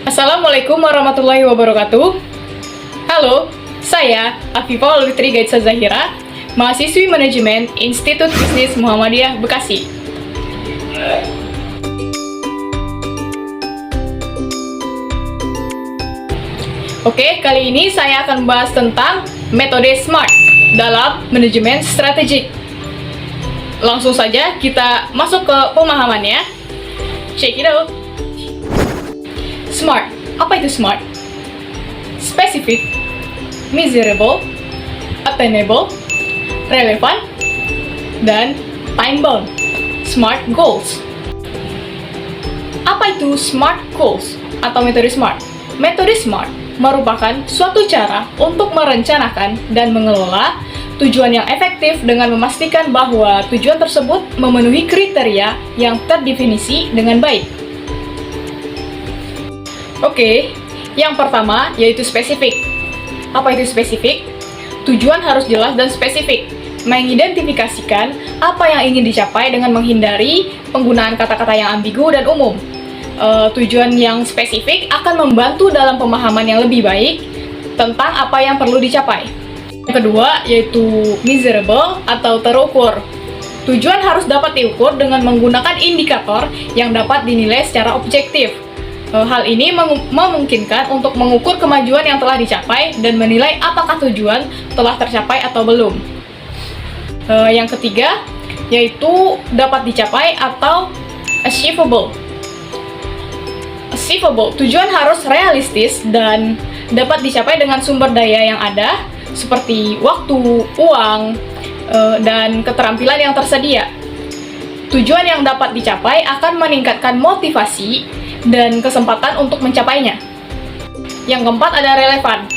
Assalamualaikum warahmatullahi wabarakatuh. Halo, saya Afifah Lutri Gaitsa Zahira, mahasiswi manajemen Institut Bisnis Muhammadiyah Bekasi. Oke, kali ini saya akan membahas tentang metode SMART dalam manajemen strategik. Langsung saja kita masuk ke pemahamannya. Check it out. SMART. Apa itu SMART? Specific, measurable, attainable, relevant, dan time-bound. SMART goals. Apa itu SMART goals atau metode SMART? Metode SMART merupakan suatu cara untuk merencanakan dan mengelola tujuan yang efektif dengan memastikan bahwa tujuan tersebut memenuhi kriteria yang terdefinisi dengan baik. Oke, yang pertama yaitu spesifik. Apa itu spesifik? Tujuan harus jelas dan spesifik, mengidentifikasikan apa yang ingin dicapai dengan menghindari penggunaan kata-kata yang ambigu dan umum. Tujuan yang spesifik akan membantu dalam pemahaman yang lebih baik tentang apa yang perlu dicapai. Yang kedua yaitu measurable atau terukur. Tujuan harus dapat diukur dengan menggunakan indikator yang dapat dinilai secara objektif. Hal ini memungkinkan untuk mengukur kemajuan yang telah dicapai dan menilai apakah tujuan telah tercapai atau belum. Yang ketiga, yaitu dapat dicapai atau achievable. Achievable, tujuan harus realistis dan dapat dicapai dengan sumber daya yang ada, seperti waktu, uang, dan keterampilan yang tersedia. Tujuan yang dapat dicapai akan meningkatkan motivasi dan kesempatan untuk mencapainya. Yang keempat ada relevan.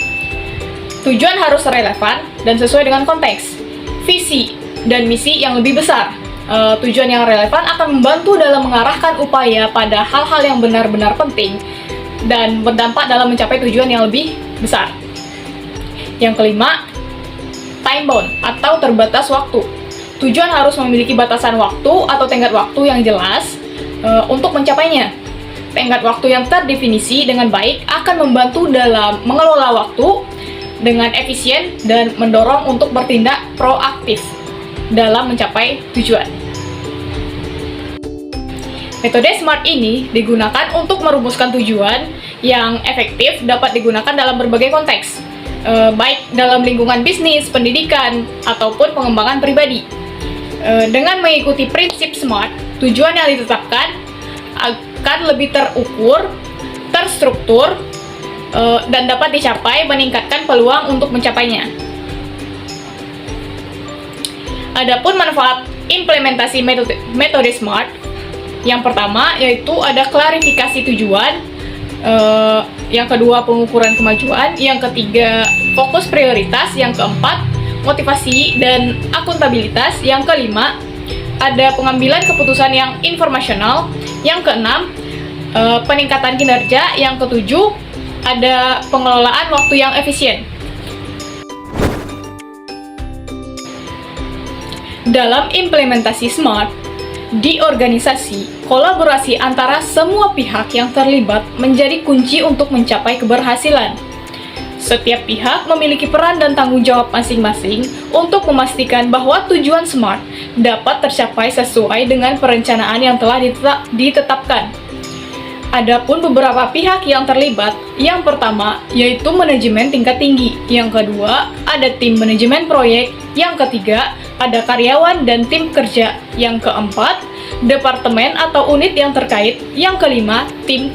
Tujuan harus relevan dan sesuai dengan konteks, visi, dan misi yang lebih besar. Tujuan yang relevan akan membantu dalam mengarahkan upaya pada hal-hal yang benar-benar penting dan berdampak dalam mencapai tujuan yang lebih besar. Yang kelima, time bound atau terbatas waktu. Tujuan harus memiliki batasan waktu atau tenggat waktu yang jelas untuk mencapainya. Tenggat waktu yang terdefinisi dengan baik akan membantu dalam mengelola waktu dengan efisien dan mendorong untuk bertindak proaktif dalam mencapai tujuan. Metode SMART ini digunakan untuk merumuskan tujuan yang efektif dapat digunakan dalam berbagai konteks, baik dalam lingkungan bisnis, pendidikan, ataupun pengembangan pribadi. Dengan mengikuti prinsip SMART, tujuan yang ditetapkan akan lebih terukur, terstruktur, dan dapat dicapai meningkatkan peluang untuk mencapainya. Adapun manfaat implementasi metode SMART, yang pertama yaitu ada klarifikasi tujuan, yang kedua pengukuran kemajuan, yang ketiga fokus prioritas, yang keempat motivasi dan akuntabilitas, yang kelima ada pengambilan keputusan yang informasional, yang keenam peningkatan kinerja, yang ketujuh ada pengelolaan waktu yang efisien. Dalam implementasi SMART di organisasi, kolaborasi antara semua pihak yang terlibat menjadi kunci untuk mencapai keberhasilan. Setiap pihak memiliki peran dan tanggung jawab masing-masing untuk memastikan bahwa tujuan SMART dapat tercapai sesuai dengan perencanaan yang telah ditetapkan. Adapun beberapa pihak yang terlibat, yang pertama yaitu manajemen tingkat tinggi, yang kedua ada tim manajemen proyek, yang ketiga ada karyawan dan tim kerja, yang keempat departemen atau unit yang terkait, yang kelima tim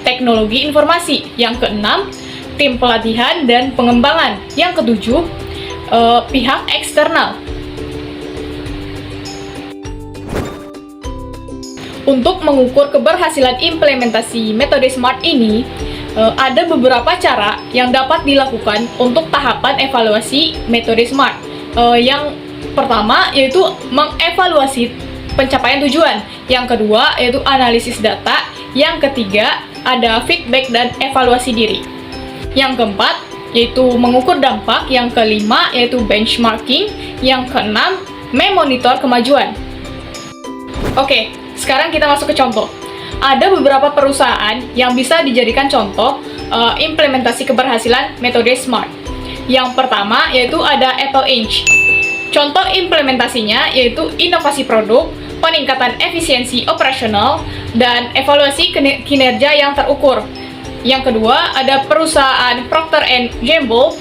teknologi informasi, yang keenam tim pelatihan dan pengembangan, yang ketujuh pihak eksternal. Untuk mengukur keberhasilan implementasi metode SMART ini, ada beberapa cara yang dapat dilakukan untuk tahapan evaluasi metode SMART. Yang pertama yaitu mengevaluasi pencapaian tujuan, yang kedua yaitu analisis data, yang ketiga ada feedback dan evaluasi diri, yang keempat yaitu mengukur dampak, yang kelima yaitu benchmarking, yang keenam memonitor kemajuan. Oke, sekarang kita masuk ke contoh. ada beberapa perusahaan yang bisa dijadikan contoh implementasi keberhasilan metode SMART. Yang pertama yaitu ada Apple Inc. Contoh implementasinya yaitu inovasi produk, peningkatan efisiensi operasional, dan evaluasi kinerja yang terukur. Yang kedua ada perusahaan Procter & Gamble,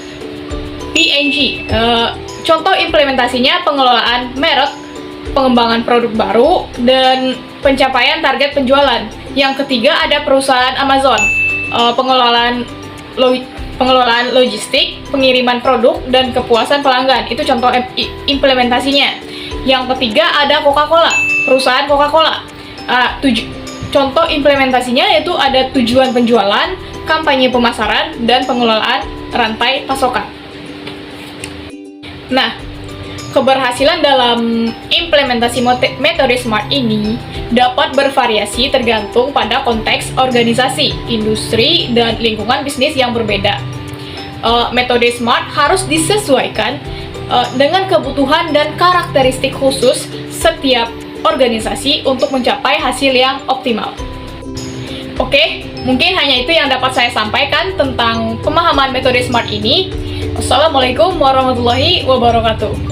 P&G. Contoh implementasinya pengelolaan merek, pengembangan produk baru, dan pencapaian target penjualan. Yang ketiga ada perusahaan Amazon, pengelolaan logistik, pengiriman produk, dan kepuasan pelanggan. Itu contoh implementasinya. Yang ketiga ada Coca-Cola, perusahaan Coca-Cola. Contoh implementasinya yaitu ada tujuan penjualan, kampanye pemasaran, dan pengelolaan rantai pasokan. Nah, keberhasilan dalam implementasi metode SMART ini dapat bervariasi tergantung pada konteks organisasi, industri, dan lingkungan bisnis yang berbeda. Metode SMART harus disesuaikan dengan kebutuhan dan karakteristik khusus setiap organisasi untuk mencapai hasil yang optimal. Oke, mungkin hanya itu yang dapat saya sampaikan tentang pemahaman metode SMART ini. Wassalamualaikum warahmatullahi wabarakatuh.